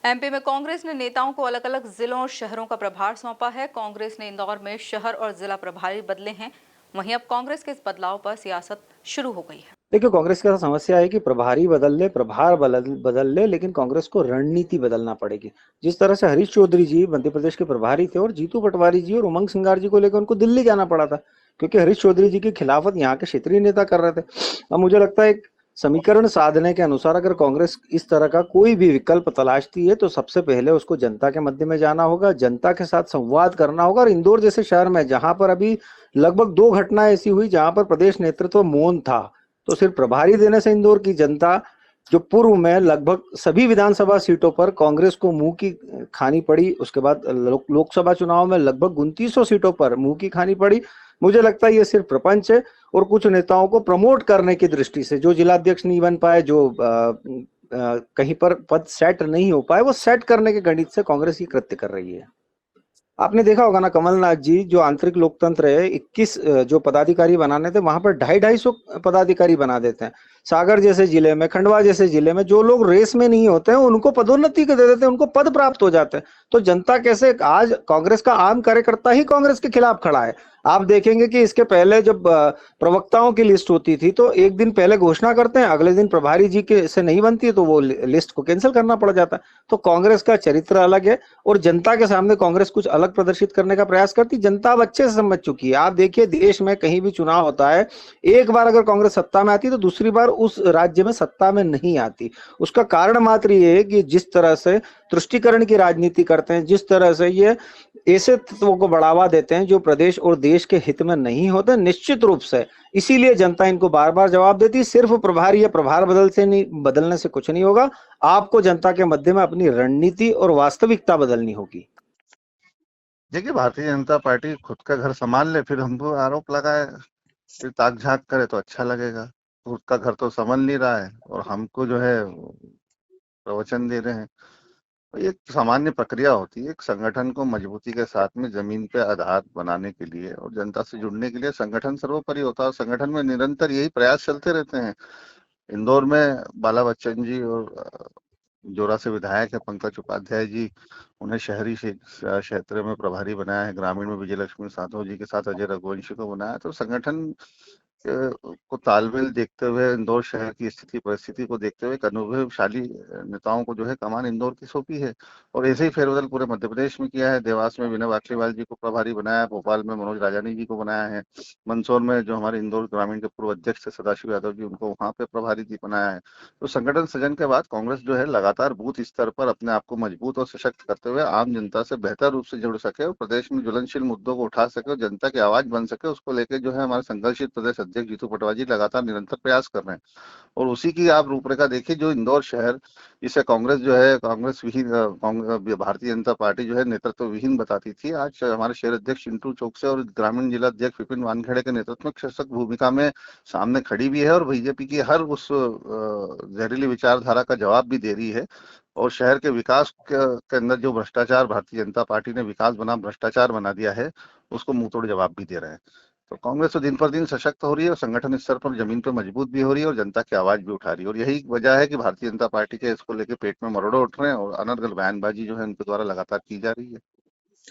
MP में कांग्रेस ने नेताओं को अलग अलग जिलों और शहरों का प्रभार सौंपा है। कांग्रेस ने इंदौर में शहर और जिला प्रभारी बदले हैं। वहीं अब कांग्रेस के इस बदलाव पर सियासत शुरू हो गई है। देखिए, कांग्रेस का समस्या है कि प्रभारी बदल ले, प्रभार बदल ले, लेकिन कांग्रेस को रणनीति बदलना पड़ेगी। जिस तरह से हरीश चौधरी जी मध्य प्रदेश के प्रभारी थे और जीतू पटवारी जी और उमंग सिंगार जी को लेकर उनको दिल्ली जाना पड़ा था, क्योंकि हरीश चौधरी जी की खिलाफत यहाँ के क्षेत्रीय नेता कर रहे थे। अब मुझे लगता है एक समीकरण साधने के अनुसार अगर कांग्रेस इस तरह का कोई भी विकल्प तलाशती है तो सबसे पहले उसको जनता के मध्य में जाना होगा, जनता के साथ संवाद करना होगा। और इंदौर जैसे शहर में जहां पर अभी लगभग 2 घटनाएं ऐसी हुई जहां पर प्रदेश नेतृत्व मौन था, तो सिर्फ प्रभारी देने से इंदौर की जनता, जो पूर्व में लगभग सभी विधानसभा सीटों पर कांग्रेस को मुंह की खानी पड़ी, उसके बाद लोकसभा चुनाव में लगभग 2900 सीटों पर मुंह की खानी पड़ी। मुझे लगता है ये सिर्फ प्रपंच है और कुछ नेताओं को प्रमोट करने की दृष्टि से, जो जिलाध्यक्ष नहीं बन पाए, जो कहीं पर पद सेट नहीं हो पाए, वो सेट करने के गणित से कांग्रेस ये कृत्य कर रही है। आपने देखा होगा ना, कमलनाथ जी जो आंतरिक लोकतंत्र है, 21 जो पदाधिकारी बनाने थे वहां पर 250-250 पदाधिकारी बना देते हैं। सागर जैसे जिले में, खंडवा जैसे जिले में जो लोग रेस में नहीं होते हैं उनको पदोन्नति के दे देते हैं, उनको पद प्राप्त हो जाते हैं। तो जनता कैसे, आज कांग्रेस का आम कार्यकर्ता ही कांग्रेस के खिलाफ खड़ा है। आप देखेंगे कि इसके पहले जब प्रवक्ताओं की लिस्ट होती थी तो एक दिन पहले घोषणा करते हैं, अगले दिन प्रभारी जी के से नहीं बनती है तो वो लिस्ट को कैंसिल करना पड़ जाता है। तो कांग्रेस का चरित्र अलग है और जनता के सामने कांग्रेस कुछ अलग प्रदर्शित करने का प्रयास करती। जनता अब अच्छे से समझ चुकी है। आप देखिए, देश में कहीं भी चुनाव होता है, एक बार अगर कांग्रेस सत्ता में आती है तो दूसरी बार उस राज्य में सत्ता में नहीं आती। उसका कारण मात्र ये है कि जिस तरह से तुष्टीकरण की राजनीति करते हैं, जिस तरह से ये ऐसे तत्वों को बढ़ावा देते हैं जो प्रदेश और देश के हित में नहीं होते, निश्चित रूप से इसीलिए जनता इनको बार बार जवाब देती है। सिर्फ प्रभारी या प्रभार बदलने से कुछ नहीं होगा। आपको जनता के मध्य में अपनी रणनीति और वास्तविकता बदलनी होगी। देखिए, भारतीय जनता पार्टी खुद का घर संभाल ले, फिर हमको आरोप लगाए, फिर ताक झाक करे तो अच्छा लगेगा। खुद का घर तो संभाल नहीं रहा है और हमको जो है प्रवचन दे रहे हैं। तो ये एक सामान्य प्रक्रिया होती है। एक संगठन को मजबूती के साथ में जमीन पे आधार बनाने के लिए और जनता से जुड़ने के लिए संगठन सर्वोपरि होता है और संगठन में निरंतर यही प्रयास चलते रहते हैं। इंदौर में बाला बच्चन जी और जोरा से विधायक है पंकज उपाध्याय जी, उन्हें शहरी क्षेत्र में प्रभारी बनाया है। ग्रामीण में विजय लक्ष्मी साधो जी के साथ अजय रघुवंशी को बनाया। तो संगठन को तालमेल देखते हुए, इंदौर शहर की स्थिति परिस्थिति को देखते हुए एक अनुभवशाली नेताओं को जो है कमान इंदौर की सौंपी है। और ऐसे ही फेरबदल पूरे मध्य प्रदेश में किया है। देवास में विनय बाकलीवाल जी को प्रभारी बनाया, भोपाल में मनोज राजानी जी को बनाया है, मंदसौर में जो हमारे इंदौर ग्रामीण के पूर्व अध्यक्ष थे सदाशिव यादव जी, उनको वहां पे प्रभारी जी बनाया है। तो संगठन सृजन के बाद कांग्रेस जो है लगातार बूथ स्तर पर अपने आप को मजबूत और सशक्त करते हुए आम जनता से बेहतर रूप से जुड़ सके और प्रदेश में ज्वलनशील मुद्दों को उठा सके और जनता की आवाज बन सके, उसको लेकर जो है हमारे संघर्षित प्रदेश अध्यक्ष जीतू पटवारी जी लगातार निरंतर प्रयास कर रहे हैं। और उसी की आप रूपरेखा देखिए, जो इंदौर शहर, इसे कांग्रेस जो है कांग्रेस विहीन भारतीय जनता पार्टी जो है नेतृत्व विहीन बताती थी, आज हमारे शहर अध्यक्ष चिंटू चौकसे और ग्रामीण जिला अध्यक्ष विपिन वानखेड़े के नेतृत्व में सशक्त भूमिका में सामने खड़ी भी है और बीजेपी की हर उस जहरीली विचारधारा का जवाब भी दे रही है। और शहर के विकास के अंदर जो भ्रष्टाचार भारतीय जनता पार्टी ने विकास बना भ्रष्टाचार बना दिया है, उसको मुंह तोड़ जवाब भी दे रहे हैं। तो कांग्रेस तो दिन पर दिन सशक्त हो रही है और संगठन स्तर पर जमीन पर मजबूत भी हो रही है और जनता की आवाज भी उठा रही है। और यही वजह है कि भारतीय जनता पार्टी के इसको लेकर पेट में मरोड़े उठ रहे हैं और अनर्गल बयानबाजी जो है उनके द्वारा लगातार की जा रही है।